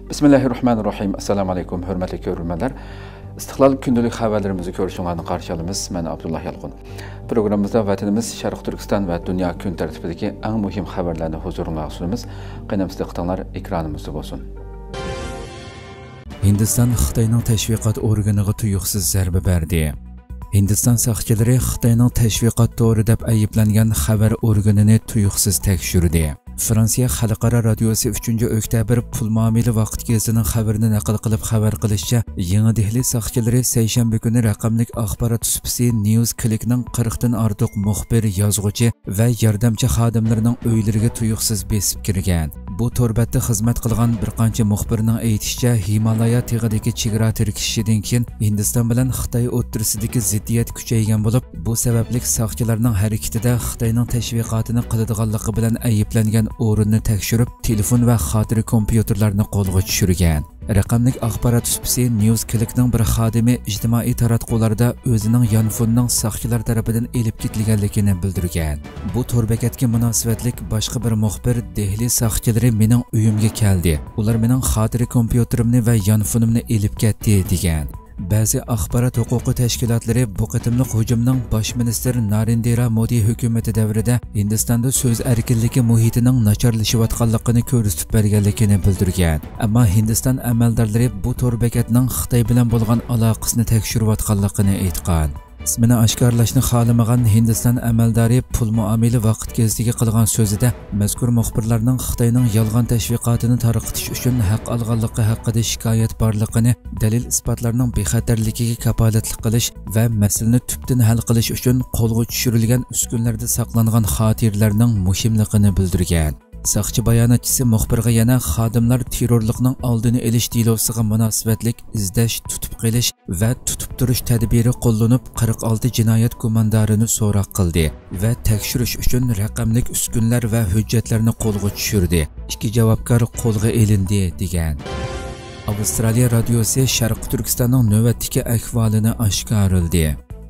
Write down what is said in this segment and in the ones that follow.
Bismillahirrahmanirrahim. Assalamu alaikum, hürmetli görürmenler. İstiklal gündelik haberlerimizi görüşünlerini karşı alımız. Ben Abdullah Yalqun. Programımızda vatanımız Şarkı Türkistan ve dünya gün tertibindeki en mühim haberlerini huzuruna sunumuz. Qeynamızda qıtanlar ekranımızda olsun. Hindistan Xitoyning tashviqot organiga tuyuqsiz zarba berdi. Hindiston soqchilari Xitoyning tashviqot to'ri deb ayblangan xabar organini tuyuqsiz tekshirdi. Fransiya Xalqaro radiosi 3-oktyabr pul muomala vaqt gazining xabarini naql qilib xabar qilishicha, Yangi Dehli soqchilari seshanba kuni raqamli axborot supisi News Clickning 40 dan ortiq muxbir, yozuvchi va yordamchi xodimlarining uylariga tuyuqsiz besib kirgan. Bu torbatda xizmat qilgan bir qancha muxbirning aytishicha, Himalaya tog'idagi chegara tirkishidan keyin Hindiston bilan Xitoy o'rtasidagi ziddiyat kuchaygan bo'lib, bu sababli soqchilarning harakatida Xitoyning tashviqotini qiladiganligi bilan ayblangan o'rinni tekshirib, telefon va xotira kompyuterlarni qo'lga tushirgan. Raqamli axborot supisi News Clickning bir xodimi ijtimoiy taratqularda o'zining yonfonining soqchilar tarafidan elib ketilganligini bildirgan. Bu to'rbakatga munosabatlik boshqa bir muxbir Dehli soqchilari mening uyimga keldi. Ular mening xotira kompyuterimni va yonfonimni elib ketdi degan. Ba'zi axborot huquqi tashkilotlari bu qitimliq hujumning bosh minister Narendra Modi hukumati davrida Hindistonda so'z erkinligi muhitining nacharlashayotganligini ko'rsatib berganligini bildirgan. Ammo Hindiston amaldorlari bu to'rbakatning Xitoy bilan bo'lgan aloqasini tekshirayotganligini aytgan. İsmini oshkorlashni xohlamagan Hindiston amaldori pul muomala vaqt gaziga qilgan so'zida mazkur muxbirlarning Xitoyning yolg'on tashviqotini tarqatish uchun haq olganligi haqida shikoyat borligini, dalil isbotlarning bexatarligiga kafolatlik qilish va masalani tubdan hal qilish uchun qo'lga tushirilgan uskunlarda saqlangan xotirlarning muhimligini bildirgan. Soqchi bayonotchisi muxbirga yana xodimlar terrorlikning oldini olish delovsiga munosabatlik izlash, tutib qilish va tutib turish tadbiri qo'llanib 46 jinoyat gumondorini so'roq qildi va tekshirish uchun raqamli uskunlar va hujjatlarni qo'lga tushirdi. 2 javobgar qo'lga olindi degan. Avstraliya radiosi Sharq Turkistonning navbatdagi ahvolini oshkorladi.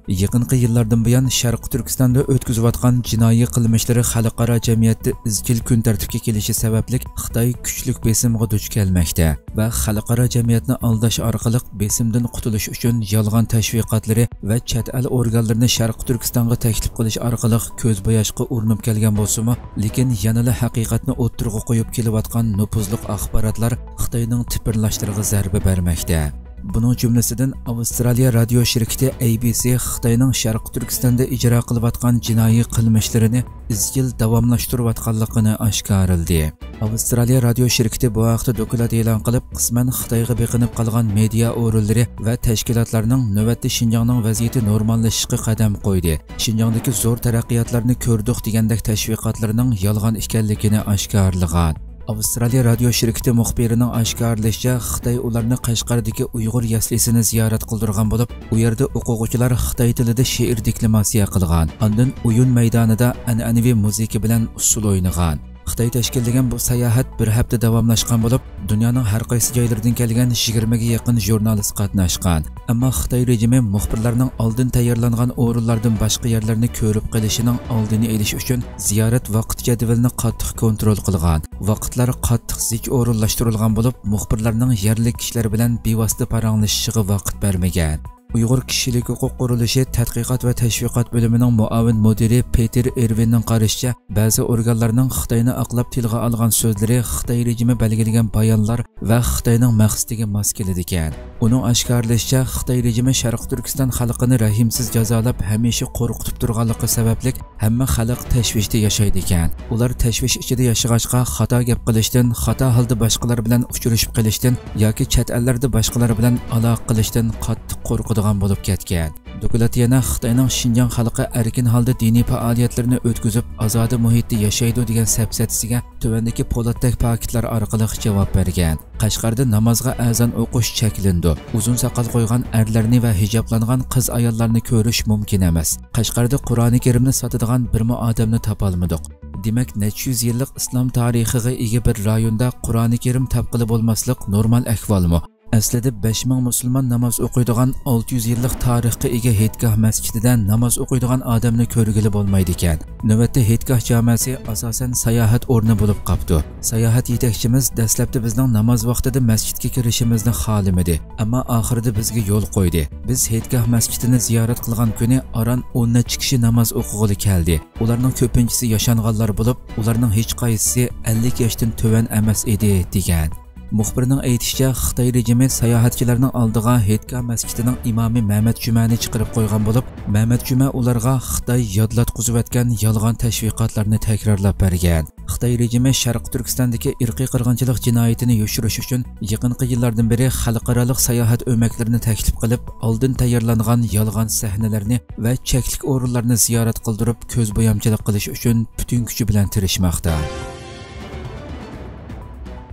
Yaqinqi yillardan buyon Sharq Turkistonda o'tkazayotgan jinoiy qilmishlari xalqaro jamiyatda izchil kun tartibga kelishi sababli Xitoy kuchli besimga duch kelmoqda va xalqaro jamiyatni aldash orqali besimdan qutulish uchun yolg'on tashviqotlari va chet el organlarini Sharq Turkistonga taklif qilish orqali ko'z boyashga urinib kelgan bo'lsa-mu, lekin yanada haqiqatni o'ttirg'a qo'yib kelayotgan nufuzli axborotlar Xitoyning tipirlashlariga zarba bermoqda. Bunun cümlesinden Avstraliya radio şirketi ABC Xitoyning Sharq Turkistonda ijro qilayotgan jinoiy qilmishlarini izchil davomlashtirayotganligini oshkorladi. Avstraliya radio şirketi bu haqda doklad e'lon qilib, qisman Xitoyga beqinib qolgan media o'rinlari va tashkilotlarning navbatda Xinjiangning vaziyati normallashishiga qadam qo'ydi. Xinjiangdagi zo'r taraqqiyotlarni ko'rdik degandek tashviqotlarning yolg'on ekanligini oshkorlagan. Avstraliya radio şirketi muxbirining oshkorlashicha, Xitoy ularni Qashqardagi Uyg'ur yaslisini ziyorat qildirgan bo'lib, u yerda o'quvchilar Xitoy tilida she'r deklamasiya qilgan. Ondan o'yin maydonida an'anaviy musiqa bilan usul o'ynagan. Xitoy tashkillagan bu sayohat bir hafta davomlashgan bo'lib, dunyoning har qaysi joylaridan kelgan 20 ga yaqin jurnalist qatnashgan. Ammo Xitoy rejimi muxbirlarning oldin tayyorlangan o'rinlardan boshqa yerlarni ko'rib qilishining oldini olish uchun ziyorat vaqt jadvalini qattiq kontrol qilgan. Vaqtlar qattiq zich o'rinlashtirilgan bo'lib, muxbirlarning yerlik kishilar bilan bevosita paranglashishiga vaqt bermagan. Uyg'ur kishilik huquq qurilishi tadqiqot va tashviqot bo'limining muavin mudiri Peter Ervinning qarashicha, ba'zi organlarning Xitoyni aqlab tilga olgan so'zlari Xitoy rejimi belgilagan bayonlar va Xitoyning maqsadiga mos keladi ekan. Uning oshkorlashicha, Xitoy rejimi Sharq Turkiston xalqini rahimsiz jazolab, hamisha qo'rqitib turganligi sababli hamma xalq tashvishda yashaydi ekan. Ular tashvish ichida yashag'achqa xato gap qilishdan, xato holda boshqalar bilan uchrashib qilishdan yoki chet ellarda boshqalar bilan aloqa qilishdan qattiq qo'rqadigan bo'lib ketgan. Doklad yana Xitoyning Xinjiang xalqi erkin holda diniy faoliyatlarini o'tkazib, ozoda muhitda yashaydi degan sapsatisiga tuvandagi po'latdek paketlar orqali javob bergan. Qashqarda namozga azon o'qish cheklandi. Uzun soqol qo'ygan erlarni va hijoblangan qiz ayollarni ko'rish mumkin emas. Qashqarda Qur'oni Karimni sotadigan bir odamni topolmadik. Demak, necha yuz yillik islom tarixiga ega bir rayonda Qur'oni Karim topqili bo'lmaslik normal ahvolmi? Aslida 5000 musulmon namoz o'qiydigan 600 yillik tarixga ega Heytgoh masjidida namoz o'qiydigan odamni ko'rgili bo'lmaydi ekan. Navbatda Heytgoh jamiyati asosan sayohat o'rni bo'lib qopdi. Sayohat yetakchimiz dastlabda bizning namoz vaqtida masjidga kirishimizni xohlamadi, ammo oxirida bizga yo'l qo'ydi. Biz Heytgoh masjidini ziyorat qilgan kuni aran 10 kishi namoz o'qig'ili keldi. Ularning ko'pinchisi yashanganlar bo'lib, ularning hech qaysisi 50 yoshdan to'van emas edi degan. Muxbirning aytishicha, Xitoy rejimi sayohatchilarning oldiga Heytgoh masjidining imomi Mehmet Jumani chiqarib qo'ygan bo'lib, Mehmet Juma ularga Xitoy yodlatqizayotgan yolg'on tashviqotlarni takrorlab bergan. Xitoy rejimi Sharq Turkistondagi irqiy qirg'inchilik jinoyatini yoshirish uchun yaqinqi yillardan beri xalqaro sayohat o'maklarini taklif qilib, oldin tayyorlangan yolg'on sahnalarni va cheklik o'rinlarni ziyorat qildirib, ko'zbo'yamchilik qilish uchun butun kuchi bilan tirishmoqda.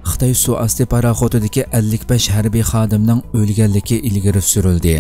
Xitoy suvosti paraxotidagi 55 harbiy xodimning o'lganligi ilgari surildi.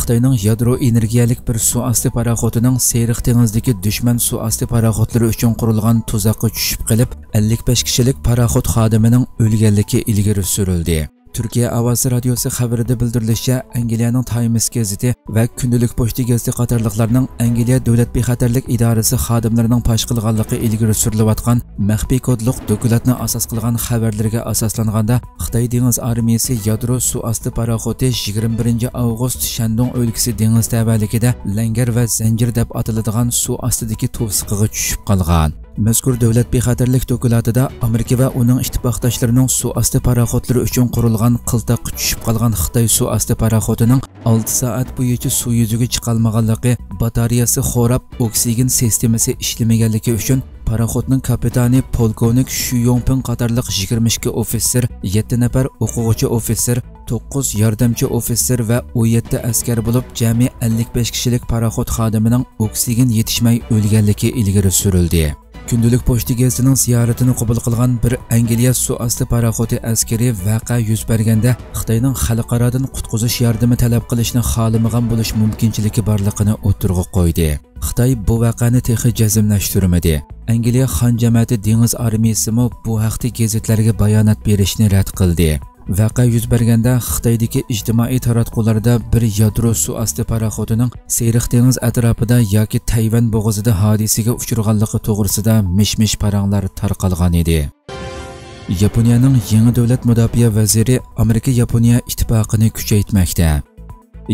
Xitoyning yadro energiyalik bir suvosti paraxotining Seriq dengizdagi dushman suvosti paraxotlari uchun qurilgan tuzoqqa tushib qilib, 55 kishilik paraxot xodimining o'lganligi ilgari surildi. Türkiye Avaz Radyosu xabarida bildirilishicha, Angliyaning Times gazeti va Kundalik pochta gazeti qatorliqlarning Angliya davlat bexatarlik idorasi xodimlarining pash qilganligi ilgari surilayotgan maxfiy kodliq dokumentni asos qilgan xabarlarga asoslanganda, Xitoy dengiz armiyasi yadro suvosti paraxoti 21 avgust Shandong o'lkasi dengiz tavalligida Langar va Zanjir deb ataladigan suv ostidagi to'siqiga tushib qolgan. Mazkur davlat bexatarlik dokumentida Amerika va uning ittifoqdoshlarining suvosti paraxotlari uchun qurilgan qiltaqqa tushib qolgan Xitoy suvosti paraxotining 6 soat bo'yicha suv yuziga chiqolmaganligi, batareyasi xo'rab, oksigen sistemasi ishlamaganligi uchun paraxotning kapitani polkovnik Shu Yongping qatorliq 22 ofitser, 7 nafar o'quvchi ofitser, 9 yordamchi ofitser va 17 askar bo'lib, jami 55 kishilik paraxot xodimining oksigen yetishmay o'lganligi ilgari surildi. Kundalik pochta gazetining ziyoratini qabul qilgan bir Angliya suvosti paraxoti askari vaqa yuz berganda Xitoyning xalqarodan qutqizish yordami talab qilishni xohlamagan bo'lish mumkinchiligi borligini o'tirg'a qo'ydi. Xitoy bu vaqani texi jazmlashtirmadi. Angliya xon jamiyati dengiz armiyasi bu haqda gazetlarga bayonot berishni rad qildi. Vaqa yuz berganda Xitoydagi ijtimoiy taratqularda bir yadro suvosti paraxotining Seriq dengiz atrofida yoki Tayvan bo'g'izida hodisaga uchraganligi to'g'risida mish-mish paranglar tarqalgan edi. Yaponiyaning yangi davlat mudofaa vaziri Amerika-Yaponiya ittifoqini kuchaytirmoqda.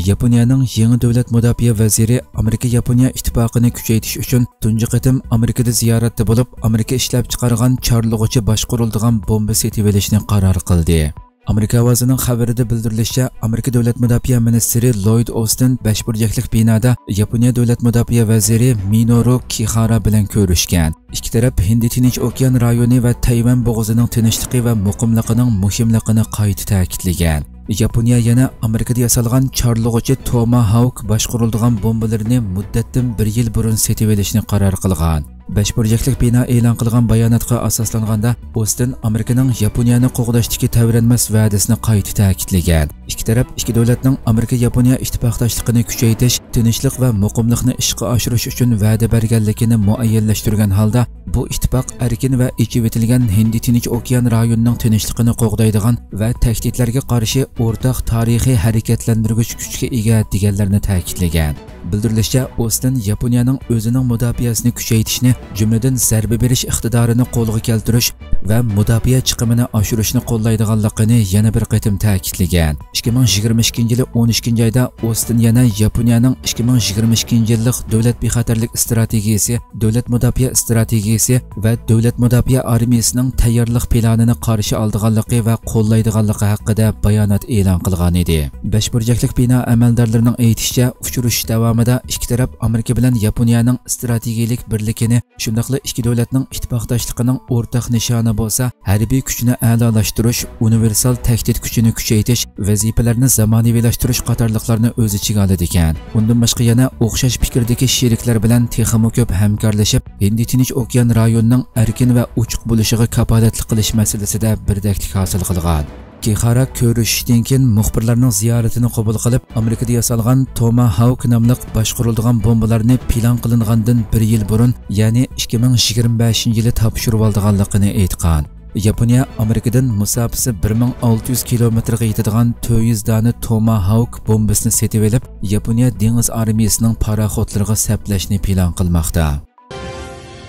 Yaponiyaning yangi davlat mudofaa vaziri Amerika-Yaponiya ittifoqini kuchaytirish uchun tunji qatim Amerikada ziyoratda bo'lib, Amerika ishlab chiqargan chorlug'icha boshqariladigan bomba setib olishni qaror qildi. Amerika ovozining xabarida bildirilishicha, Amerika davlat mudofaa ministri Lloyd Austin 5 burchakli binoda Yaponiya davlat mudofaa vaziri Minoru Kihara bilan ko'rishgan. Ikki taraf Hind-Tinch okean rayoni va Tayvan bo'g'ozining tinchligi va muqimligining muhimligini qayta ta'kidlagan. Yaponiya yana Amerikada yasalgan chorlug'icha Tomahawk boshqariladigan bombalarni muddatdan 1 yil burun setib olishni qaror qilgan. 5 burchakli bino e'lon qilgan bayonotga asoslanganda, Austin Amerikaning Yaponiyani qo'g'dashdagi tavranmas va'dasini qayta ta'kidlagan. Ikki taraf ikki davlatning Amerika-Yaponiya ittifoqdoshligini kuchaytirish, tinchlik va muqimlikni ishga oshirish uchun va'da berganligini muayyanlashtirgan holda, bu ittifoq erkin va ichib etilgan Hind-Tinch okean rayonining tinchligini qo'g'daydigan va tahdidlarga qarshi o'rtaq tarixiy harakatlantirgich kuchga ega deganlarni ta'kidlagan. Bildirilishicha, Austin Yaponiyaning o'zining mudofaasini kuchaytirishni, jumladan zarba berish iqtidorini qo'lga keltirish va mudofaa chiqimini oshirishni qo'llaydiganligini yana bir qatim ta'kidlagan. 2022-yil 12-oyda Austin yana Yaponiyaning 2022-yillik davlat bexatarlik strategiyasi, davlat mudofaa strategiyasi va davlat mudofaa armiyasining tayyorlik planini qarshi oldiganligi va qo'llaydiganligi haqida bayonot e'lon qilgan edi. 5 burchakli bino amaldorlarining aytishicha, uchirish davomida ikki taraf Amerika bilan Yaponiyaning strategik birligini, shundaqla ikki davlatning ittifoqdoshligining o'rtaq nishoni bo'lsa, harbiy kuchni a'lolashtirish, universal tahdid kuchini kuchaytirish, vazifalarni zamonaviylashtirish qatorliqlarni o'z ichiga oladi ekan. Bundan boshqa yana o'xshash fikrdagi sheriklar bilan texmo ko'p hamkorlashib, Hind-Tinch okean rayonining erkin va ochiq bo'lishiga kafolatlik qilish masalasida birdaklik hosil qilgan. Kihara ko'rishishdan keyin muxbirlarning ziyoratini qabul qilib, Amerikada yasalgan Tomahawk nomli boshqariladigan bombalarni plan qilingandan 1 yil burun, ya'ni 2025-yili topshirib olganligini aytgan. Yaponiya Amerikadan musofasi 1600 kilometrga yetadigan 400 dona Tomahawk bombasini setib olib, Yaponiya dengiz armiyasining paraxodlariga saplashni plan qilmoqda.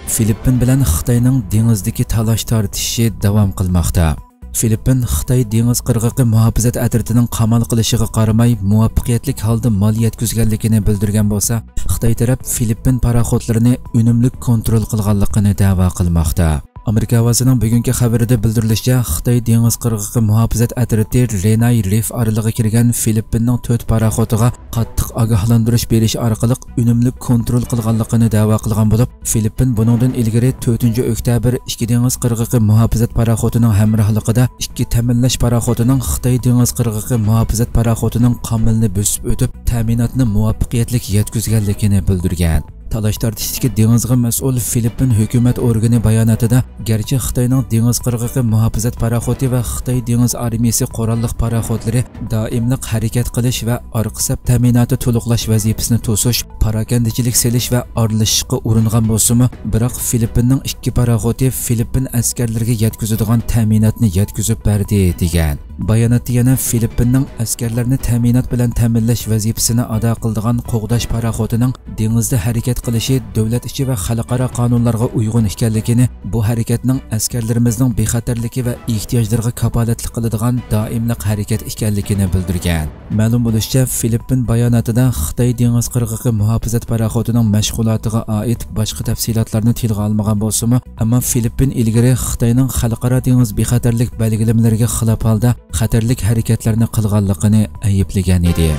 Filippin bilan Xitoyning dengizdagi talash tortishi davom qilmoqda. Filippin Xitoy dengiz qirg'oqi muhofazat atritining qamal qilishiga qaramay muvaffaqiyatli holda mol yetkazganligini bildirgan bo'lsa, Xitoy taraf Filippin paraxodlarini unumli kontrol qilganligini da'vo qilmoqda. Amerika ovozining bugungi xabarida bildirilishicha, Xitoy dengiz qirg'oqi muhofazat atriti Renai Reef oralig'iga kirgan Filippinning 4 paraxodiga qattiq ogohlantirish berish orqali unumli kontrol qilganligini da'vo qilgan bo'lib, Filippin buningdan ilgari 4-oktyabr 2 dengiz qirg'oqi muhofazat paraxodining hamrohligida 2 ta'minlash paraxodining Xitoy dengiz qirg'oqi muhofazat paraxodining qamalini bosib o'tib, ta'minotni muvaffaqiyatli yetkazganligini bildirgan. Talash tortishdagi dengizga mas'ul Filippin hukumat organi bayonotida, garchi Xitoyning dengiz qirg'oqi muhofazat paraxodi va Xitoy dengiz armiyasi qurolli paraxodlari doimliq harakat qilish va orqa saf ta'minoti to'liqlash vazifasini to'sish, parakandichilik selish va aralashishga uringan bo'lsa-mu, biroq Filippinning 2 paraxodi Filippin askarlariga yetkazadigan ta'minotni yetkazib berdi degan. Bayonotda yana Filippinning askarlarni ta'minot bilan ta'minlash vazifasini ado qiladigan qo'g'dash paraxodining dengizda harakat qilishi davlat ichi va xalqaro qonunlarga uyg'un ekanligini, bu harakatning askarlarimizning bexatarligi va ehtiyojlariga kafolatlik qiladigan doimliq harakat ekanligini bildirgan. Ma'lum bo'lishicha, Filippin bayonotida Xitoy dengiz qirg'oqi muhofazat paraxodining mashg'ulotiga oid boshqa tafsilotlarni tilga olmagan bo'lsa-mu, ammo Filippin ilgari Xitoyning xalqaro dengiz bexatarlik belgilamalariga xilof holda xatarlik harakatlarni qilganligini ayiblagan edi.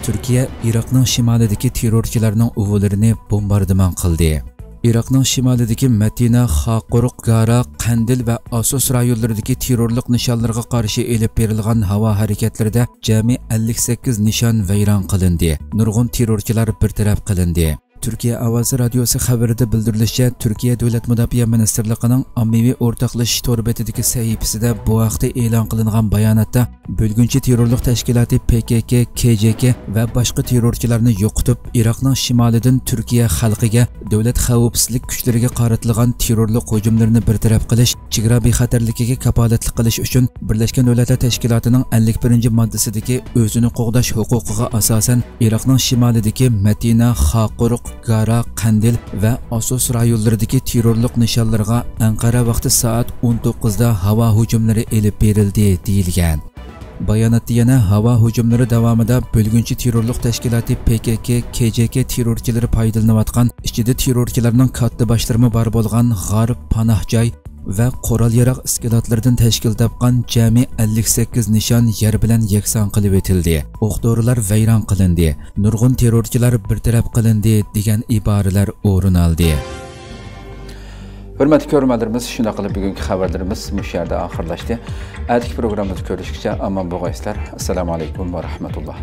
Turkiya Iroqning shimolidagi terrorchilarning uvilarini bombardimon qildi. Iroqning shimolidagi Matina, Xaqoruq, Gara, Qandil va Asos rayonlaridagi terrorlik nishonlariga qarshi elib berilgan havo harakatlarida jami 58 nishon vayron qilindi. Nurg'un terrorchilar bartaraf qilindi. Turkiya ovozi radiosi xabarida bildirilishicha, Turkiya Davlat Mudofaa Ministrligining ommaviy o'rtoqlashish to'rbetidagi sahifasida bu vaqtda e'lon qilingan bayonotda bo'lgunchi terrorlik tashkiloti PKK, KJK va boshqa terrorchilarni yo'qotib, Iroqning shimolidan Turkiya xalqiga davlat xavfsizlik kuchlariga qaratilgan terrorlik hujumlarini bartaraf qilish, chegara bexatarligiga kafolatlik qilish uchun Birlashgan Davlatlar Tashkilotining 51-moddasidagi o'zini qo'g'dash huquqiga asosan Iroqning shimolidagi Matina, Xaqoruq, Gara, Qandil va Asos rayonlaridagi terrorlik nishonlariga Anqara vaqti soat 19 da havo hujumlari elib berildi deyilgan. Bayonotda yana havo hujumlari davomida bo'lgunchi terrorlik tashkiloti PKK, KJK terrorchilari foydalanayotgan ichida terrorchilarning katta boshlarmi bor bo'lgan G'arb panohjoy va qurol yarog' iskilotlardan tashkil topgan jami 58 nishon yer bilan yakson qilib o'tildi. O'q-dorilar vayron qilindi. Nurg'un terrorchilar bartaraf qilindi degan iboralar o'rin oldi. Hurmatli ko'ruvchilarimiz, shunday qilib bugungi xabarlarimiz mush yerda oxirlashdi. Atigi programmamizni ko'rishguncha omon bo'linglar. Assalomu alaykum va rahmatulloh.